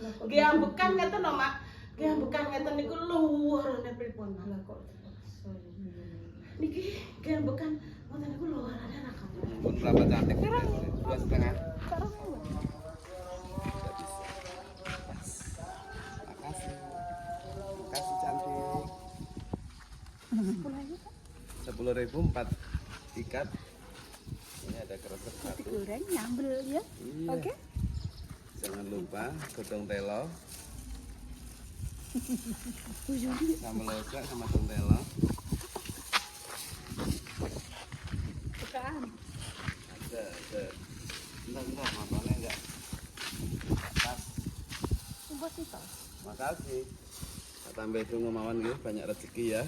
Nggih ambekan ngeten lho, Mak. Nggih ambekan ngeten niku luarane pripun, Mak? Lah kok terpaksa ya. Niki nggih ambekan ngoten niku luarane ra kamu. Pun berapa cantik? 2,5. Makasih. Makasih cantik. 10.000 4 ikat. Ini ada kresek satu. Goreng nyambel ya. Iya. Oke. Jangan lupa godong telo. Sambal lodeh sama godong telo. Bukan. Ada. Bentar, matanya enggak. Pas. Coba sih toh. Makasih. Tambah dulu mawon nggih, banyak rezeki ya.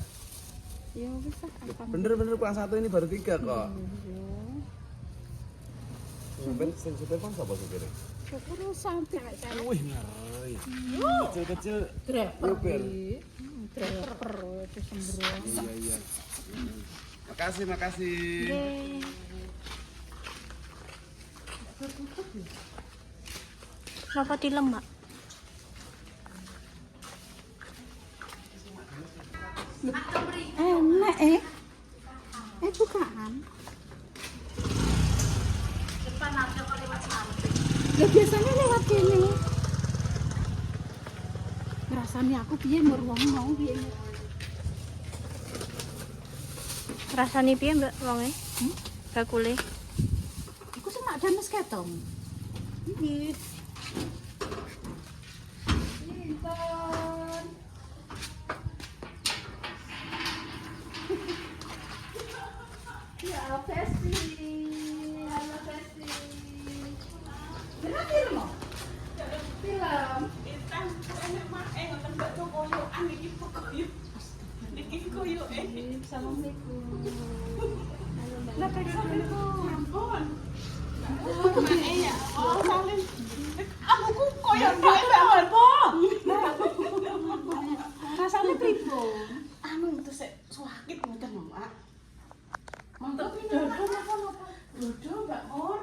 Ya bisa. Bener-bener kurang satu ini baru 3 kok. Iya. Supir kan sapa supirnya? Syukur sampai kayak Wih, ngeri. Kecil-kecil Driver. supir. driver itu sembrono. Iya. Makasih. Oke. Kenapa dilemak? Enak bukan. Depan ada kok lewat samping. Ya biasanya lewat sini. Rasanya aku piye merwong mau piye. Rasane piye Mbak wonge? Bakule. Iku semak dames ketong. Iki. Intan. Ya, Festi. Halo, Festi. Berat film mau? Film. Intan enak Mak ngoten Mbak koyokan iki koyo. Niki koyo Assalamualaikum. Lah periksa niku. ampun. Mak ya. Oh, salim. Aku ku koyo tok apa? Rasanya pripun? Anu terus sik sakit ngoten lho, Mak. Mantap Dodo napa-napa? Dodo Mbak Mur.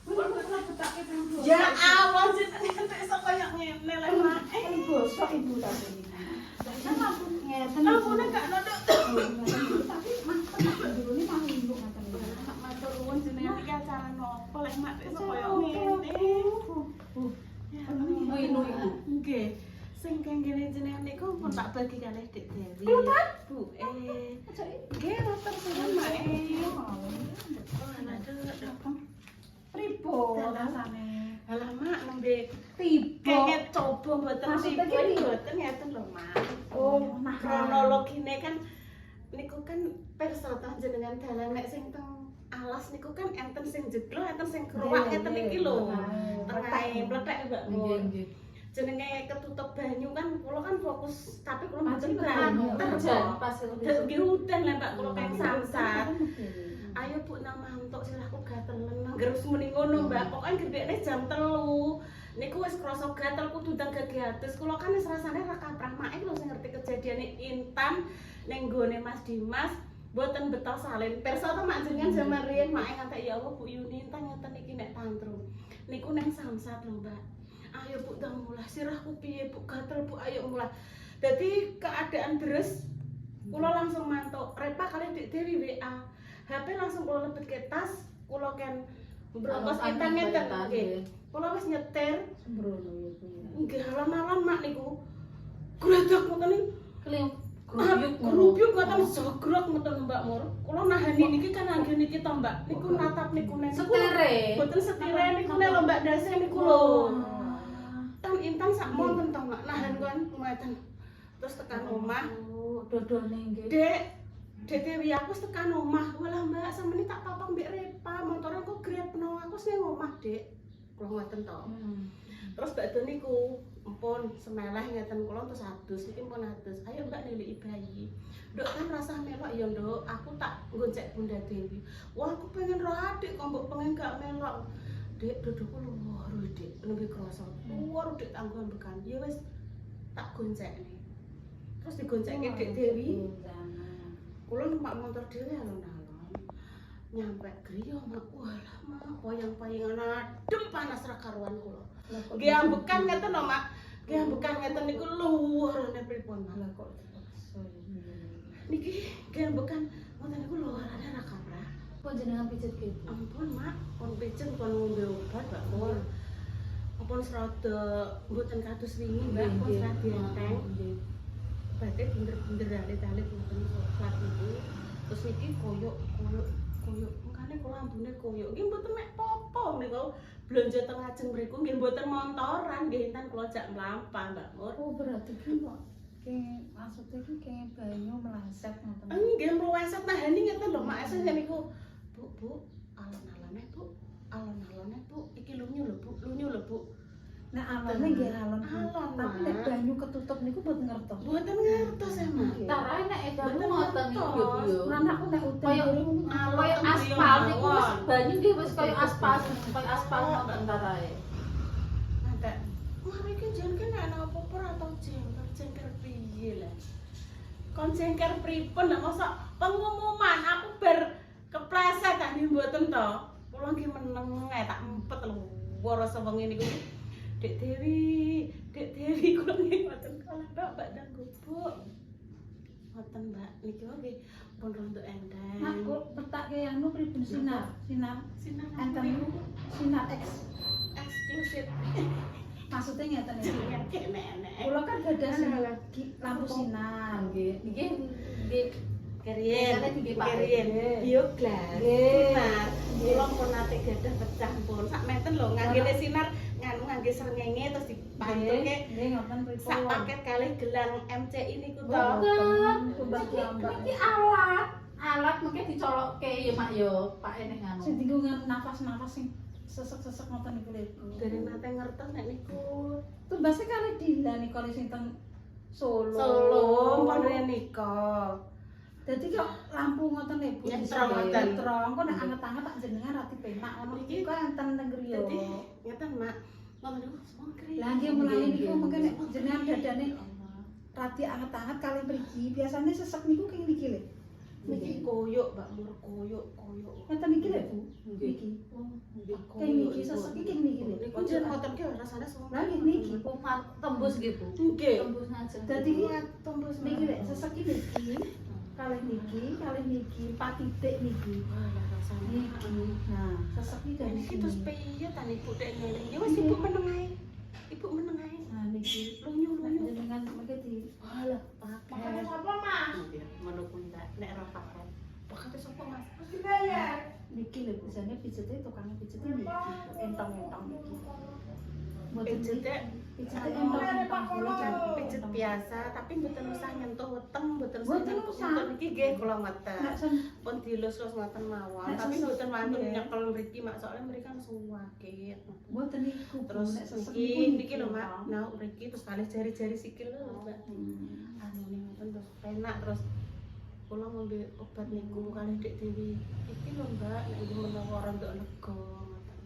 Kuwi kok betake ping Ya Allah jenengan iso koyo ngene lho, Mak. Gosok ibu tadi ini. Saya langsung ngeten. Ampun gak nodok. Tapi mantep dulu ini mau ibu ngaten. Matur nuwun jenengan iki acara nopo lek Mak iso koyo ngene. Inu ibu. Nggih. Sing kengene jenengan niku pun tak bagi kalih Dik Dewi. Bu, nggih matur suwun Mak. Pripun rasane? Alah Mak nembe Tiba. kenget coba mboten Maksudnya tipe gini? mboten ngeten lho Mak. Oh, nah Kronologine kan niku kan pirsa ta jenengan dalan nek sing teng alas niku kan enten sing jeblo enten sing keruak ngeten iki lho. Tengahe mlethek Mbak Mun. Jenenge ketutup banyu kan kula kan fokus tapi kula mboten banter pas nggih udan lah Mbak kula keng samsat. Ayo Bu nang mantuk silahku gatelen nanggerus muni ngono Mbak. Pokoke gedekne jam 3. Niku wis krasa gatel kudu ndang gagiatus. Kula kan wis rasane ra kaprah mak lho sing ngerti kejadiane Intan ning nggone Mas Dimas mboten betah salin. Pirsa to mak jenengan jaman riyen mak ngantek ya Allah Bu Yuni Intan ngeten iki nek tantrum. Niku ning samsat lho Mbak. Ayo Bu ndang mulih sirahku piye Bu gatel Bu ayo mulih. Dadi keadaan deres kula langsung mantuk. Repa kali Dik Dewi WA. HP langsung kula lebet ke tas, kula kan brokos Intan ngeten nggih. Kula wis nyetir sembrono ya kuwi. nggih halan-halan mak niku. Gradak ngoten iki. Kliyuk Kerupuk ngoten jogrok ngoten Mbak Mur. Kula nahani niki kan angge niki to Mbak. Niku natap niku nek Setere. Boten setire niku nek lho Mbak dase niku lho. Tan Intan sak monten to Mak nahan kan ngeten. Terus tekan omah. Dodone nggih. Dek, Dek Dewi aku wis tekan omah. Walah Mbak, sampeyan tak papang mbek Repa. Montore kok grepno aku sing omah, Dek. Kula ngoten to. Terus Mbak Doni niku empun semeleh ngeten kula terus adus iki pun adus. Ayo Mbak niliki bayi. Nduk kan rasah melok ya, Nduk. Aku tak goncek Bunda Dewi. Wah, aku pengen ro adik kok mbok pengen gak melok. Dek, dodoku luwur, Dek. Nembe krasa. Luwur Dek tanggon bekan. Ya wis tak goncekne. Terus digoncekke Dek Dewi. Kula numpak motor dhewe alon-alon. Nyampe griya mak walah mak payang-payangan adem panas ra karuan kula. Nggih ambekan ngeten lho mak. Nggih bukan ngeten niku luarane pripun Mak. Lah kok dipaksa ya. Niki nggih bukan ngoten niku luarane ra kaprah. Kok jenengan pijet gitu? Ampun Mak, pun pijen pun ngombe obat Mbak Mur. Ampun serada mboten kados wingi Mbak, pun serada enteng. Nggih. Berarti bener-bener alit-alit mboten salat niku. Terus niki koyok mengkane kula ambune koyok. Nggih mboten mek popo niku. Blonjo teng ajeng mriku nggih mboten montoran, nggih enten kula jak mlampah Mbak Mur. Oh berarti ki kok maksudnya ki kayak banyu meleset ngoten. Nggih mruweset nahani ngeten lho Mak, esuk niku. Bu, alon-alone Bu. Alon-alone Bu, iki lunyu lho Bu. Nah alone nggih alon. Alon, Tapi Mak. nek banyu ketutup niku mboten ngertos. Mboten ngertos ya Mak. Tarae nek edan Bener ngoten iki ngertos. yo. Lan aku nek udan Kaya kaya aspal niku wis banyu nggih wis kaya aspal ngoten tarae. Ada. Mari ki jen ki nek ana apa-apa atau jengker piye lah. Kon jengker pripun nek mosok pengumuman aku bar kepleset tak mboten to. Kula nggih meneng ae tak empet lho. Wara sewengi niku. Dek Dewi kula nggih mboten kalah Mbak dan gubuk. Mboten Mbak niki nggih pun rontok endang. Aku petake anu pripun sinar Sinar enten niku sinar X. eksklusif. Maksudnya ngeten iki. Jangan kene-ene. Kula kan gadah lampu sinar. Nggih, nggih Kerien, Biasanya di Pak kerien, Nggih. bioglas, Nggih. sinar. Kula pun nate gadah pecah pun. Sak meten lho nganggene sinar ngangge srengenge terus dipantuke Nggih ngoten pripun. sak paket kalih gelang MCI niku to. Boten. Mbak. Iki alat mungkin dicolokke ya Mak yo, Pak eneh ngono. Sing dienggo nafas-nafas sing sesek-sesek ngoten niku lho. Dari nate ngertos nek niku Tumbase kali Dinda niku sing teng Solo. Solo pun nika. Dadi kok lampu ngoten lho Bu. Nyetrong ngoten. Nyetrong kok nek anget-anget tak jenengan rati penak ngono iki kok enten teng griya. Dadi ngeten Mak. Ngoten niku semua kri. Lah nggih mulane niku mungkin nek jenengan dadane rati anget-anget kali mriki biasane sesek niku keng niki lho. Niki koyok Mbak Mur koyok. Ngoten niki lho Bu. Nggih. Niki. Nggih. Keng niki sesek iki keng niki lho. Niku jen ngoten ki rasane semua. Lah nggih niki. Tembus nggih Bu. Nggih. Tembus ngajeng. Dadi ki tembus niki lho sesek iki kalih niki 4 titik niki. Niki. Nah, sesek iki dari Niki terus piye ta Ibu dek ngeling. Ya wis Ibu meneng ae. Ibu meneng ae. Nah niki Lunyu. jenengan mengke di Alah, pakai. Makane sapa Mas? Ngono pun ndak nek ora pakai. Pakai sapa Mas? niki lho biasanya pijete tukang pijete niki entong-entong niki. Mboten Pijete pijete entong-entong kula pijet biasa tapi mboten usah nyentuh weteng, mboten usah Mboten nyentuh usah. weteng niki nggih kula ngeten. Nek sen Pun dilus-lus ngoten mawon, Nek tapi sesek mboten wantun nggih. nyekel mriki Mak soalnya mriki kan suwakit. mboten niku Terus nek sesek niki lho Mak, nah mriki terus kalih jari-jari sikil lho Mbak. Hmm. Anu ngoten terus penak terus kula ngombe obat niku kalih Dek Dewi. Iki lho Mbak, nek nggih menawa ora ndok lega ngoten.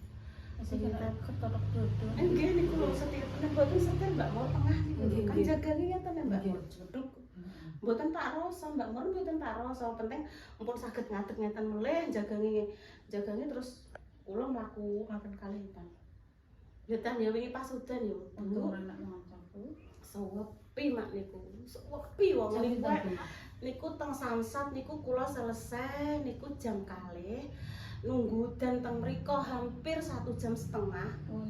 Masih kena ketok dodo. Nggih niku lho setir nek mboten setir Mbak mau tengah niku lho. Nggih, Kan nggih. jagane ngeten ya Mbak. Nggih. Jeduk. Mboten tak rasa Mbak Mur mboten tak rasa, penting mumpun saged ngadeg ngeten meleh jagane terus kula mlaku ngaten kalihan. Ya tan ya wingi pas udan ya. Untuk anak monconku. Sewepi Mak niku. Sewepi wong niku. Niku teng Samsat niku kula selesai niku jam kalih. Nunggu udan teng mriko hampir 1,5 jam.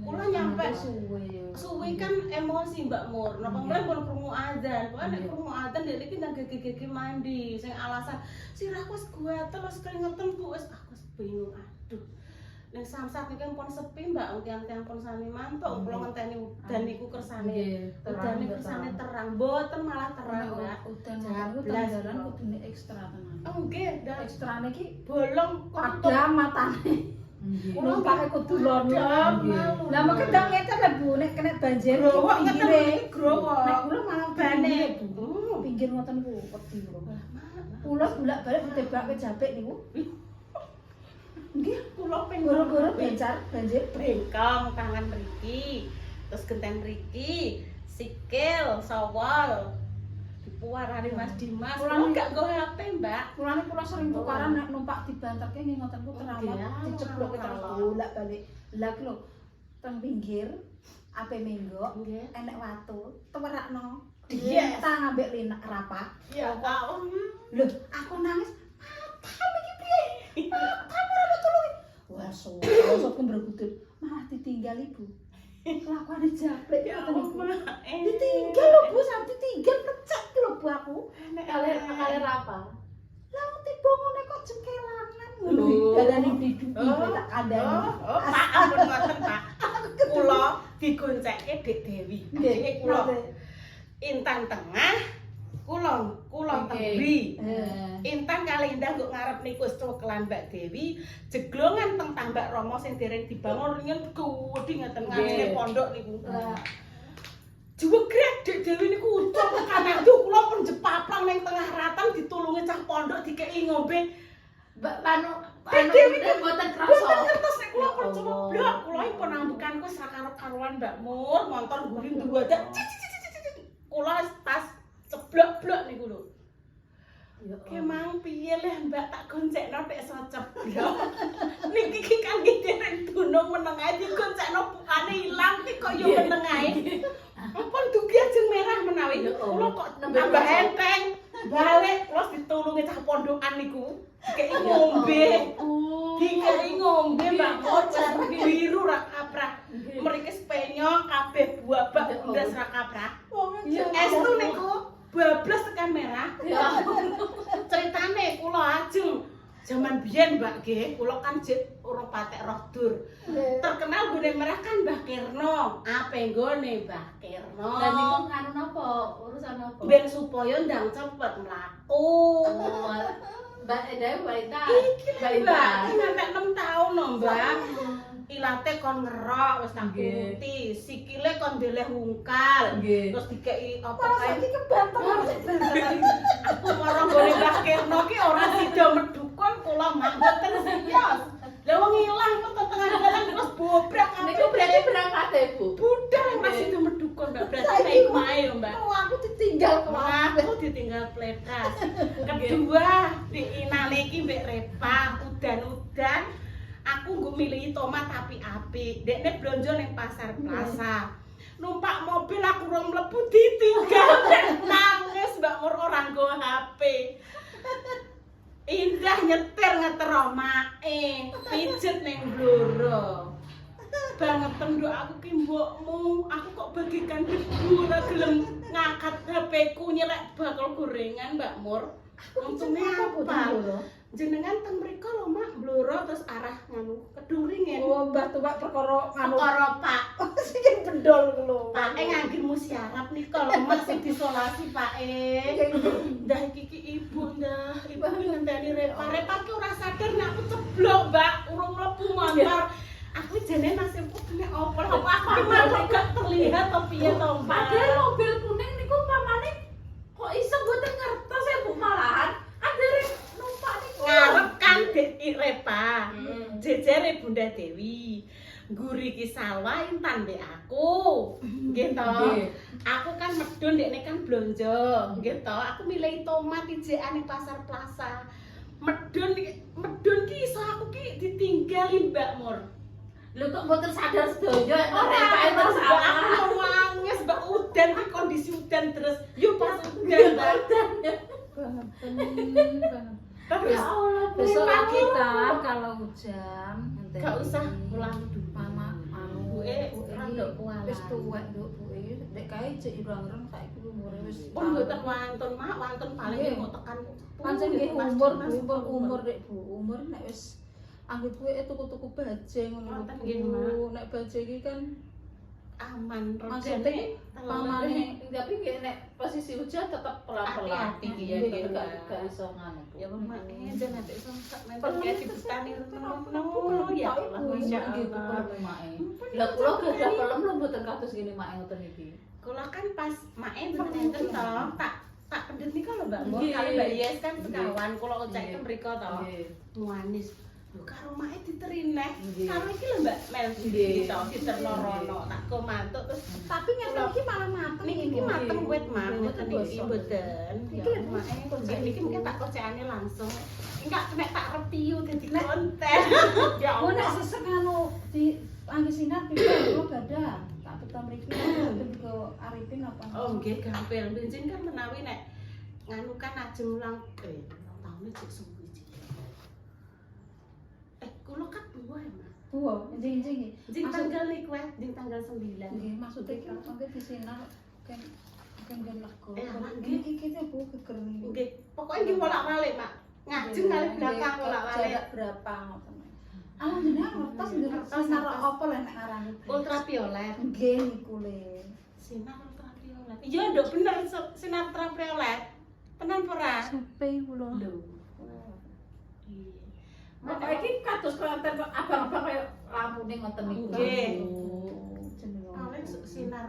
Kula nyampe suwe ya. suwi kan emosi Mbak Mur. Napa mulai pun krungu adzan. Pokoke nek krungu adzan dek iki nang gege mandi sing alasan sirahku wis gatel wis keringetan Bu wis aku wis bingung. Aduh. Ning Samsat niki pun sepi Mbak, tiang-tiang pun sami mantuk. Kula ngenteni udan niku kersane. Udan niku kersane terang, mboten malah terang Mbak. Udan Jam niku belas, tanggalan Mbak. kudune ekstra tenan. Oh nggih, ndak Ekstrane iki bolong padha matane. Nggih. Numpake kudu lono. Malu. Lah mengke ndang ngeten lho Bu, nek kena banjir Growok ngeten pinggire. iki growok. Nek kula malah Bane. pinggire, Bu. Pinggir ngoten ku wedi kula. Kula bolak-balik ditebake jabek niku. Nggih, Kula ping goro-goro bencar banjir. bengkong tangan mriki, terus genten mriki, sikil, sawal. Dipuarani Mas Dimas. Kula Kula gak nggo HP, Mbak. Kulane kula sering tukaran nek numpak dibanterke nggih ngoten ku terawat Nggih, diceplokke terus kalau. bolak-balik. Lah ki lho teng pinggir ape menggok Nggih. enek watu tewerakno Yes. tang ambek linak rapat Ya kok. lho aku nangis mata iki piye kamu ora tulungi wah sok berebutut malah ditinggal ibu kelakuane jablek Ya ngoten ibu Allah. ditinggal lho Bu sampe ditinggal pecah ki lho Bu aku Kali apa? lah tiba ngene kok jengkelangan ngono Lho. darane diduki tak kandhani Pak ampun ngoten Pak. Kula digoncekke Dik Dewi. Adike kula Intan tengah, kula tembri. Intan kali indah nggo ngarep niku wis cokelan Mbak Dewi, jeglongan teng Tambak Rama sing dereng dibangun ringen gedhi ngeten ngajine pondok niku. Juwegrek Dik Dewi niku ucap tekan aduh kula pun jepaplang ning tengah ratan ditulungi cah pondok dikeki ngombe. Mbak Panu Dewi mboten Boten krasa. ngertos nek kula pun ceblok, kula iki pun ambekan ku sakaro-karuan Mbak Mur, montor guri nduwadak. Kula pas ceblok-blok niku lho. Kemang piye leh Mbak tak goncekno pek iso ceblok. Niki iki kan dereng dunung meneng ae digoncekno pukane ilang iki kok yo meneng ae. Ampun dugi ajeng merah menawi. Kula kok tambah enteng. Balik kula ditulungi cah pondokan niku. Dikeki ngombe. Dikeki ngombe Mbak Mur biru ra kaprak. Mriki spenyok kabeh buabak ndas ra kaprak. Estu niku bablas tekan merah. Ceritane kula ajeng jaman biyen Mbak nggih, kula kan jek urung patek roh dur. Terkenal gone merah kan Mbah Kirno. Ape nggone Mbah Kirno? Lah niku nganu napa? Urusan napa? Ben supaya ndang cepet mlaku. Mbak Dewi Baita. Iki Mbak, ngantek 6 taun lho Mbak. Ilate kon ngerok wis tak putih, sikile kon ndeleh hungkal. Terus dikeki apa kae iki kebanten. Aku marang gone Mbah Kirno ki ora sida medukon kula mboten siyos. Lah wong ilang kok tengah dalan terus bobrak Niku berarti berangkat ya, Bu? budal ora sida medukon Mbak. Berarti naik mae lho Mbak. aku ditinggal Aku ditinggal pletas. Kedua, diinale iki mbek Repa, udan-udan. Aku nggo milihi tomat apik-apik. Dekne blonjo ning pasar Plaza. Numpak mobil aku rong mlebu ditinggal. Nangis Mbak Mur ora nggo HP. Indah nyetir ngetero mae, pijet ning bloro. Banget nduk aku ki mbokmu, aku kok bagikan debu ora gelem ngangkat HP-ku nyelek bakal gorengan Mbak Mur. Untune apa? Jenengan teng mriko lho Mak, bloro terus arah nganu Kedung Ringen. oh Mbah Tuwak perkara anu Perkara Pak. sing bedol lho Pak ngangge musyarat nika lho Mak sing disolasi Pak Ndah iki ibu ndah, ibu ngenteni Repa ki ora sadar nek aku ceblok Mbak, urung mlebu motor. Aku jane nasibku kena opo? Apa aku ki malah gak terlihat to piye to Mbak? Padahal mobil kuning niku pamane kok iso mboten ngertos ya Bu malahan. Adere numpak niku. Ngarep kan Dek Repa. Jejere Bunda Dewi. Guri ki sawah Intan mbek aku. Nggih to. Aku kan medun dekne kan blonjo. Nggih to. Aku milih tomat ijekan ning pasar Plaza. Medun ki iso aku ki ditinggali Mbak Mur. Lho kok mboten sadar sedaya Ora Pak terus terus Mbak aku nangis Mbak udan ki kondisi udan terus. Yo pas udan Mbak. Terus besok pagi kita kalau hujan gak usah pulang dulu. mama anu randok kualan. wis tuwek nduk buke nek kae cek irang-irang saiki umure wis Pun mboten wantun Mak, wantun paling Nggih. mau tekan pancen nggih pas umur dinas umur Dek Bu umur nek wis anggit kuwi tuku-tuku baje ngono Wonten lho, nggih, Bu. Mak. Nek baje iki kan aman maksudnya rodane pamane tapi nggih nek posisi hujan tetep pelan-pelan. Hati-hati, Iya, nggih, tetep Mbak. gak iso nganu. ya Mak jan nanti samsak meneng kayak dibustani nemu ya Allah Masya Allah. Lah kula gadah pelem lho mboten kados ngene mak ngoten iki. Kula kan pas main pengenten to tak pendet nika lho Mbak Mur Nggih. kali Mbak Yes kan Nggih. sekawan kula ucapke Nggih. mriko to Nggih. manis lho karo mae diterineh Nggih. karo iki lho Mbak Mel Nggih. to diterno rono tak go mantuk terus tapi ngeten iki malah mateng niki iki Bu. mateng wit Mak Nggih. mboten iki mboten Iki lho, mae kocek niki mungkin tak kocekane langsung enggak nek tak repiu dadi konten ya Oh nek Allah sesek anu di Angge sinar piye kula gadah. Tak beto mriki kanggo Arifin apa. Oh nggih gampil. Benjing kan menawi nek nganu kan ajeng ulang tahunnya cek suwi cek. Kula kan dua ya Mas. Tuwa, enjing-enjing iki. Jing tanggal niku jing tanggal 9. Nggih, maksude ki mangke disinar kan gen lego. Nggih. Iki Bu geger niku. Nggih, pokoke nggih bolak-balik, Mak. Ngajeng kali belakang bolak-balik. Jarak berapa ngoten. Ah, jenengan ngertos sinar apa lek nek ngarani? Ultraviolet. Nggih niku le. Sinar ultraviolet. Iya, nduk bener sinar ultraviolet. Tenan ora? Sampai kula. Lho. Mak iki kados konten abang-abang kaya lampune ngoten niku. Nggih. Jenenge. Paling sinar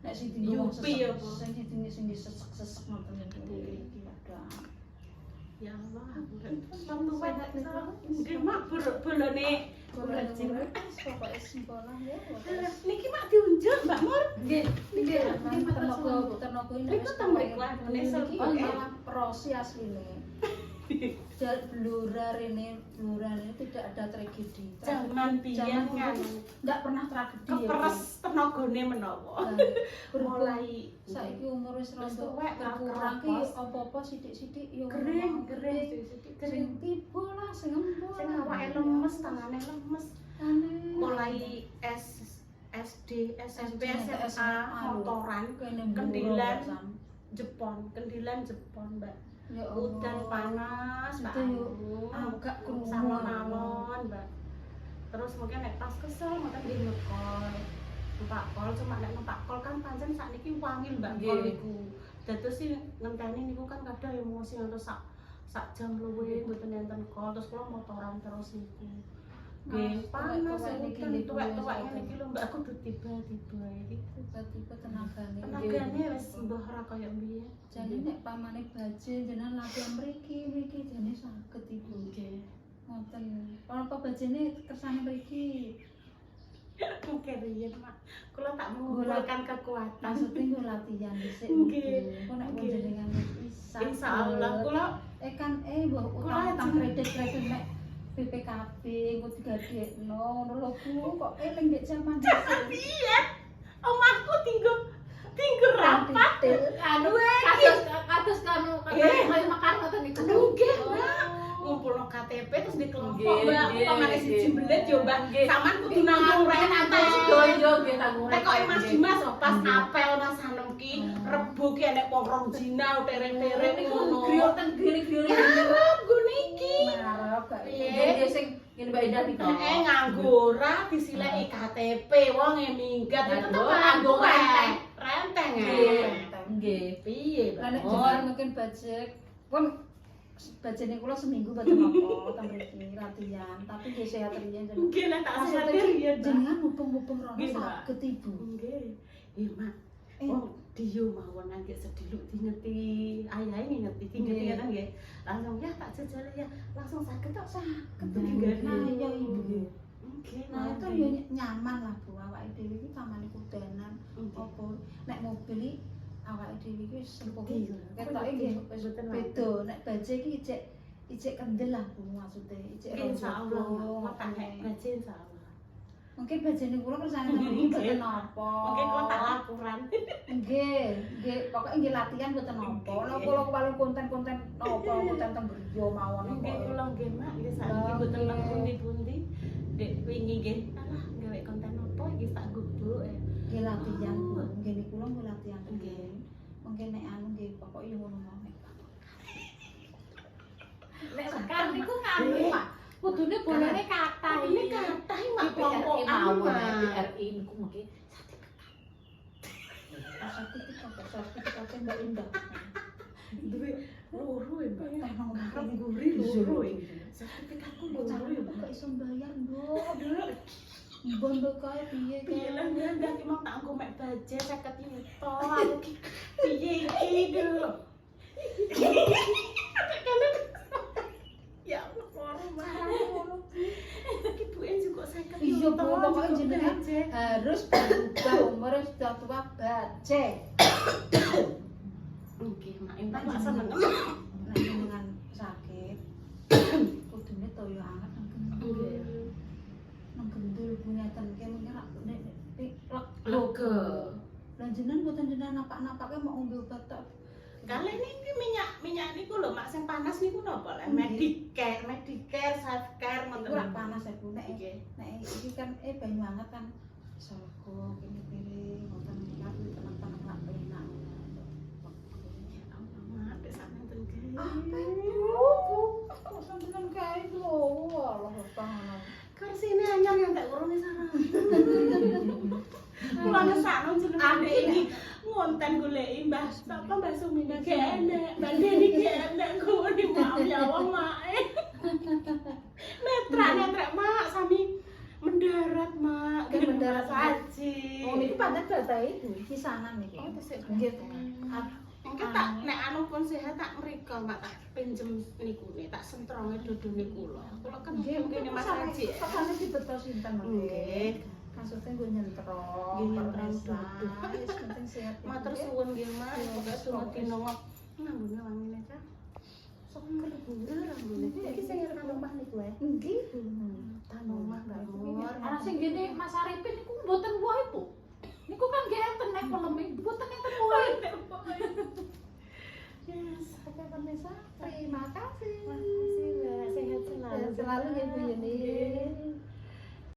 Nek sing dienggo Yupi ya, Bu. sing disesek-sesek ngoten niku. Iki ada. ya Allah. Sampai banyak nggih Mak bolone Golek-golek pokoke sekolah ya. niki Mak diunjuk Mbak Mur. Nggih, nggih. Tenaga ini Niku teng mriku Nesel iki malah prosi asline. Blura ini tidak ada tragedi. Zaman biyen kan Enggak pernah tragedi ya. keperes tenagane menawa. Mulai Saiki umur wis Wis rada tuwek, berkurang ki kerapos. apa-apa sithik-sithik yo kering sing tiba lah sing empuk. sing awake lemes, tangane lemes. Aneh. Mulai SD, SMP, SMA, motoran, kene kendilan Jepon, Mbak. Ya Udan panas, Mbak. Itu yo agak krungu Salon-salon, Mbak. Terus mungkin nek pas kesel ngoten nggih ngekol. Numpak kol cuma nek numpak kol kan pancen sakniki wangi Mbak Nggih. kol niku. Dados sih ngenteni niku kan kadang emosi ngantos sak jam luwih mboten enten kol terus kula motoran terus niku. Nggih, panas niki udan tuwek-tuwek ngene iki lho Mbak aku tiba-tiba iki. tiba-tiba tenagane. Tenagane wis mbah ora kaya biyen. Jadi nek pamane baje jenengan latihan mriki jane saged ibu. Nggih. Ngoten. Apa bajene kersane mriki? Mungkin riyen Mak. Kula tak mengumpulkan kekuatan. Maksudnya nggo latihan dhisik. Nggih. Kok nek Nggih. jenengan bisa. Insyaallah kula mbok Kula utang ajeng- kredit nek BPKB engko digadekno ngono lho Bu kok eling nek jaman dhisik. piye? Omahku tinggo rapat. Anu kados kanu kaya makan ngoten niku. Nggih, Mbak. Ngumpulno KTP terus dikelompok, Mbak. Nggih, Pamane nggih. siji mbelet yo, Mbak. Nggih. Sampean kudu nanggung rente. Sedoyo nggih tanggung. Nek kok Mas Dimas oh, pas apel Mas Hanem ki Rebo ki enek wong rong dina tere-tere niku ngono. griyo ten griyo. Rebo niki. Ngarep gak Nggih sing ngene Mbak Indah iki. Nganggo ora disileki KTP wong minggat itu Nganggo tetep nganggo renteng. renteng. Nggih. Nggih. Piye, Lah nek Mbak? jenengan mungkin budget pun bajene kula seminggu boten apa teng mriki latihan tapi nggih sehat riyen jenengan. Nggih lah tak Maksudnya sadar ya, Mbak. jenengan mumpung-mumpung rono Nggih, Mbak. saged ibu. Nggih. Iya, Mak. Eh. Oh, Dio mawon nggih sediluk dingeti ayahe ngingeti dingeti Nggih. kan nggih. Langsung ya tak jajal ya. Langsung saged tok saged Nah, tinggali. nah, iya, Ibu. Nggih. Nah itu yo nyaman lah Bu awake dhewe iki pamane kudanan apa nek mobil iki awake dhewe iki wis empuk Iya. ketoke nggih wis Mboten beda nek baje iki ijek kendel lah Bu maksude ijek Insyaallah, ronjong, Mak. Tak nek ngoten. gaji insyaallah. Mungkin bajene kula kersane mriki boten napa. Mungkin kok tak laporan. Nggih, pokoke nggih latihan boten napa. Nek kula paling konten-konten napa konten teng griya mawon Nggih kok. kula nggih Mak, nggih saiki Nggih. mboten nang pundi-pundi. Dek wingi nggih, alah gawe konten apa iki tak gubuk. Nggih latihan Bu. Nggih niku kula nggih latihan. Nggih. Mungkin nek anu nggih pokoke yo ngono mawon. Nek sekarang niku nganu Pak. Kudune bolone kathah Ini kathah Mak kelompok mawon Mak. RI niku mungkin Sertifikat Mbak Indah. Duwe loro ya, Mbak. Teknologi Karep guri loro ya. Iya. Sertifikatku Kok loro ya, kok Mbak. iso mbayar, Mbok? Mbok mbok kae piye Piye lah kae? ndak ki mau tak nggo mek baje 50 yuta. Aku ki piye iki lho. Ya Allah, loro Mak. Iki buke juga 50 Iya, yuta. Bu, pokoknya juga jenengan baje. harus berubah umur sudah tua bace. Nggih, Mak. Entar Mak seneng. Nek jenengan sakit, kudune toyo anget nang gendul. Nggih. Nang gendul ibu-ibu ngeten ki mengira nek Lega. lan jenengan boten jenengan napak-napake mau ngombe obat tok. Kali ini minyak niku lho mak sing panas niku napa lek Medicare, self care Iku ora panas ibu nek Nggih. nek iki kan banyu anget kan iso lega kene piring ngoten niku tenang-tenang lak penak. Mak sampeyan ten Apa itu? Kok sampeyan kae lho. Allah panganan. Kursine anyar yang tak urune sarang. Kula nesakno jenenge iki ngonten goleki Mbah sapa Mbah Sumina gene, Mbak Deni gene kuwi di maaf ya wong mae. Netra mak sami mendarat mak, Nggih, mendarat, Mak. saji. Oh niku pancen data ibu kisanan niki. Oh, tesih. Nggih. Engke tak nek anu pun sehat tak mriko mak tak pinjem nikune, tak sentronge dodone kula. Kula kan Nggih, ngene Mas Haji. Pesane dibeto sinten Nggih. Maksudnya gue nyentro, Nggih, nyentro permesa, duduk. wis penting sehat. Matur suwun nggih Mas, pokoke suwun dinongok. Nambune wangine ta. Seger bener ambune. Iki sing ngerti omah niku wae. Nggih. Tan omah Mbak Mur. Ana sing gene Mas Arifin niku mboten wohe, Bu. Niku kan nggih enten nek polemik, mboten enten wohe. Yes. Oke, Vanessa, terima kasih. Makasih Mbak, sehat selalu. Selalu ya Bu Yeni.